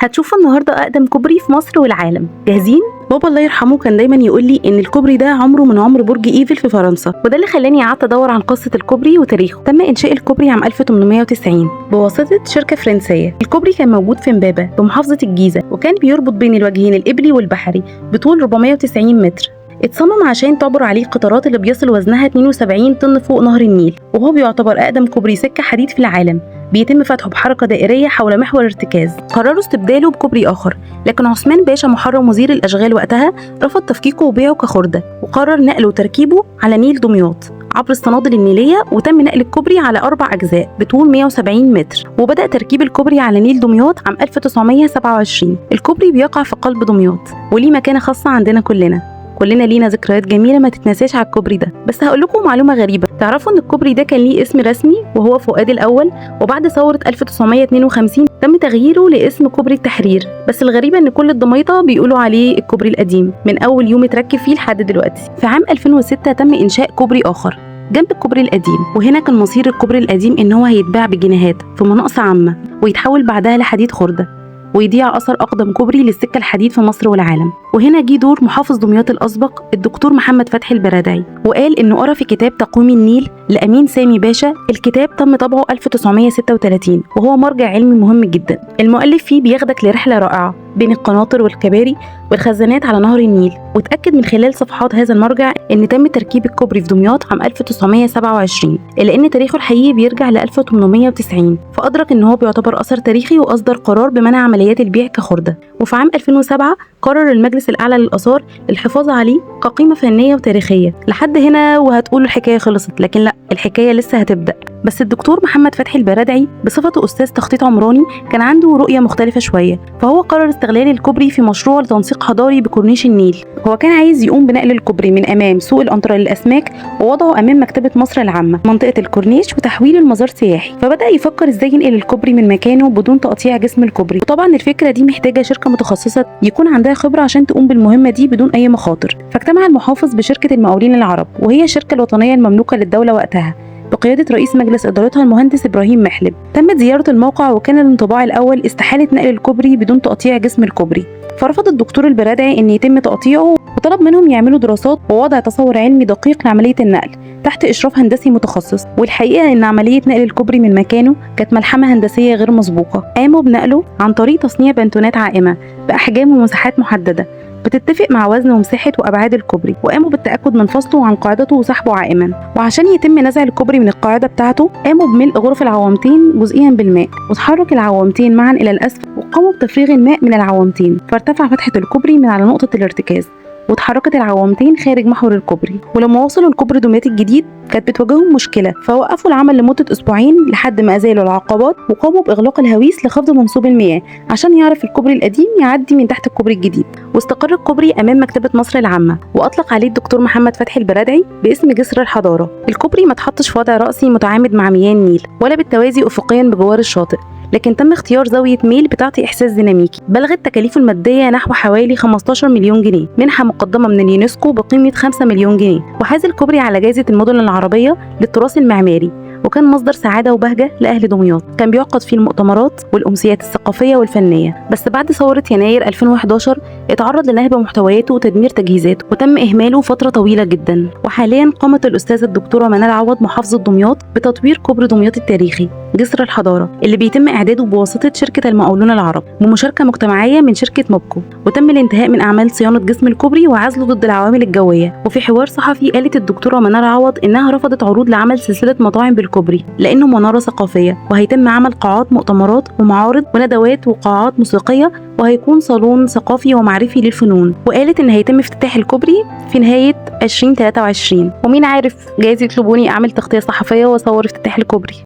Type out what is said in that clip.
هتشوفوا النهارده اقدم كوبري في مصر والعالم. جاهزين؟ بابا الله يرحمه كان دايما يقول لي ان الكوبري ده عمره من عمر برج ايفل في فرنسا، وده اللي خلاني قعدت ادور عن قصه الكوبري وتاريخه. تم انشاء الكوبري عام 1890 بواسطه شركه فرنسيه. الكوبري كان موجود في امبابه بمحافظه الجيزه، وكان بيربط بين الوجهين القبلي والبحري بطول 490 متر. اتصمم عشان تعبر عليه القطارات اللي بيصل وزنها 72 طن فوق نهر النيل، وهو بيعتبر اقدم كوبري سكه حديد في العالم. بيتم فتحه بحركه دائريه حول محور ارتكاز. قرروا استبداله بكوبري اخر، لكن عثمان باشا محرم وزير الاشغال وقتها رفض تفكيكه وبيعه كخرده، وقرر نقله وتركيبه على نيل دمياط عبر الصنادل النيليه. وتم نقل الكوبري على 4 أجزاء بطول 170 متر، وبدأ تركيب الكوبري على نيل دمياط عام 1927. الكوبري بيقع في قلب دمياط وليه مكانه خاصه عندنا كلنا لينا ذكريات جميله ما تتنساش على الكوبري ده. بس هقول لكم معلومه غريبه، تعرفوا ان الكوبري ده كان ليه اسم رسمي وهو فؤاد الاول، وبعد ثوره 1952 تم تغييره لاسم كوبري التحرير. بس الغريبه ان كل الضمايطه بيقولوا عليه الكوبري القديم من اول يوم اتركب فيه لحد دلوقتي. في عام 2006 تم انشاء كوبري اخر جنب الكوبري القديم، وهنا كان مصير الكوبري القديم ان هو هيتباع بجنيهات في مناقصه عامه، ويتحول بعدها لحديد خرده، ويضيع أثر أقدم كوبري للسكة الحديد في مصر والعالم. وهنا جه دور محافظ دمياط الأسبق الدكتور محمد فتحي البرادعي، وقال إنه قرأ في كتاب تقويم النيل لأمين سامي باشا. الكتاب تم طبعه 1936، وهو مرجع علمي مهم جدا. المؤلف فيه بياخدك لرحلة رائعة بين القناطر والكباري والخزانات على نهر النيل، وتأكد من خلال صفحات هذا المرجع إن تم تركيب الكوبري في دمياط عام 1927، إلا إن تاريخه الحقيقي بيرجع ل 1890. فأدرك إن هو بيعتبر أثر تاريخي، وأصدر قرار بمنع عمليات البيع كخردة. وفي عام 2007 قرر المجلس الأعلى للآثار الحفاظ عليه كقيمة فنية وتاريخية. لحد هنا وهتقولوا الحكاية خلصت، لكن لا، الحكاية لسه هتبدأ. بس الدكتور محمد فتحي البرادعي بصفته أستاذ تخطيط عمراني كان عنده رؤية مختلفة شوية، فهو قرر استغلال الكوبري في مشروع لتنسيق حضاري بكورنيش النيل. هو كان عايز يقوم بنقل الكوبري من أمام سوق الأنطرة للأسماك ووضعه أمام مكتبة مصر العامة منطقة الكورنيش وتحويله لمزار سياحي. فبدأ يفكر إزاي ينقل الكوبري من مكانه بدون تقطيع جسم الكوبري، وطبعا الفكرة دي محتاجة شركة متخصصة يكون عندها خبرة عشان تقوم بالمهمة دي بدون أي مخاطر. فاجتمع المحافظ بشركة المقاولين العرب، وهي الشركة الوطنية المملوكة للدولة وقتها بقيادة رئيس مجلس إدارتها المهندس إبراهيم محلب. تمت زيارة الموقع، وكان الانطباع الأول استحالة نقل الكوبري بدون تقطيع جسم الكوبري. فرفض الدكتور البرادعي أن يتم تقطيعه، وطلب منهم يعملوا دراسات ووضع تصور علمي دقيق لعملية النقل تحت إشراف هندسي متخصص. والحقيقة أن عملية نقل الكوبري من مكانه كانت ملحمة هندسية غير مسبوقة. قاموا بنقله عن طريق تصنيع بنتونات عائمة بأحجام ومساحات محددة بتتفق مع وزن ومساحة وأبعاد الكوبري، وقاموا بالتأكد من فصله عن قاعدته وسحبه عائما. وعشان يتم نزع الكوبري من القاعدة بتاعته قاموا بملء غرف العوامتين جزئيا بالماء، وتحرك العوامتين معا إلى الأسفل، وقاموا بتفريغ الماء من العوامتين، فارتفع فتحة الكوبري من على نقطة الارتكاز، وتحركت العوامتين خارج محور الكوبري. ولما وصلوا الكوبري دمياط الجديد كانت بتواجههم مشكلة، فوقفوا العمل لمدة أسبوعين لحد ما أزالوا العقبات، وقاموا بإغلاق الهويس لخفض منسوب المياه عشان يعرف الكوبري القديم يعدي من تحت الكوبري الجديد. واستقر الكوبري أمام مكتبة مصر العامة، وأطلق عليه الدكتور محمد فتحي البرادعي باسم جسر الحضارة. الكوبري ما اتحطش في وضع رأسي متعامد مع مياه النيل ولا بالتوازي أفقيا بجوار الشاطئ، لكن تم اختيار زاوية ميل بتعطي إحساس ديناميكي. بلغت تكاليفه المادية نحو حوالي 15 مليون جنيه، منحة مقدمة من اليونسكو بقيمة 5 مليون جنيه. وحاز الكوبري على جائزة المدن العربية للتراث المعماري، وكان مصدر سعادة وبهجة لأهل دمياط. كان بيعقد فيه المؤتمرات والأمسيات الثقافية والفنية. بس بعد ثورة يناير 2011 اتعرض لنهب محتوياته وتدمير تجهيزاته، وتم إهماله فترة طويلة جدا. وحاليا قامت الأستاذة الدكتورة منال عوض محافظة دمياط بتطوير كوبري دمياط التاريخي جسر الحضارة، اللي بيتم إعداده بواسطة شركة المقاولون العرب بمشاركة مجتمعية من شركة موبكو. وتم الانتهاء من أعمال صيانة جسم الكوبري وعزله ضد العوامل الجوية. وفي حوار صحفي قالت الدكتورة منال عوض إنها رفضت عروض لعمل سلسلة مطاعم بالكوبري لأنه منارة ثقافية، وهيتم عمل قاعات مؤتمرات ومعارض وندوات وقاعات موسيقية، وهيكون صالون ثقافي ومعرفي للفنون. وقالت إن هيتم افتتاح الكوبري في نهاية 2023، ومين عارف جايز يطلبوني أعمل تغطية صحفية وأصور افتتاح الكوبري.